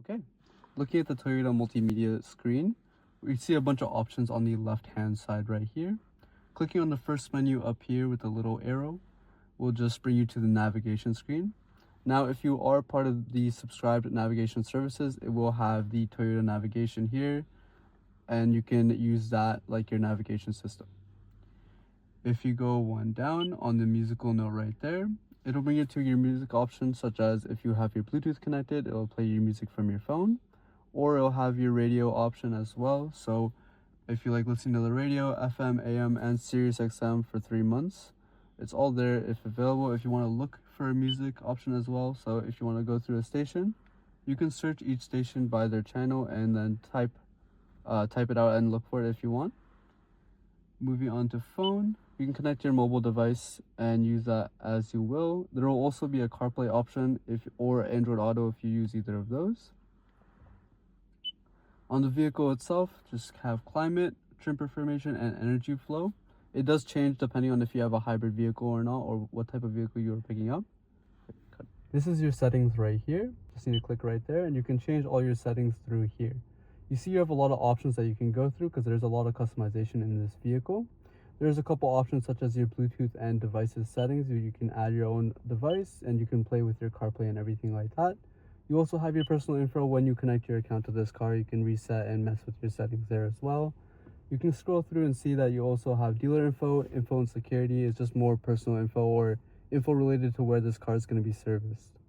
Okay, looking at the Toyota Multimedia screen, we see a bunch of options on the left-hand side right here. Clicking on the first menu up here with the little arrow will just bring you to the navigation screen. Now, if you are part of the subscribed navigation services, it will have the Toyota navigation here, and you can use that like your navigation system. If you go one down on the musical note right there, it'll bring you to your music options, such as if you have your Bluetooth connected, it'll play your music from your phone, or it'll have your radio option as well. So if you like listening to the radio, FM, AM, and Sirius XM for 3 months, it's all there if available. If you want to look for a music option as well, so if you want to go through a station, you can search each station by their channel and then type it out and look for it if you want. Moving on to phone, you can connect your mobile device and use that as you will. There will also be a CarPlay option or Android Auto if you use either of those. On the vehicle itself, just have climate, trim information, and energy flow. It does change depending on if you have a hybrid vehicle or not, or what type of vehicle you're picking up. This is your settings right here. Just need to click right there and you can change all your settings through here. You see you have a lot of options that you can go through because there's a lot of customization in this vehicle. There's a couple options such as your Bluetooth and devices settings where you can add your own device and you can play with your CarPlay and everything like that. You also have your personal info. When you connect your account to this car, you can reset and mess with your settings there as well. You can scroll through and see that you also have dealer info and security. Is just more personal info or info related to where this car is going to be serviced.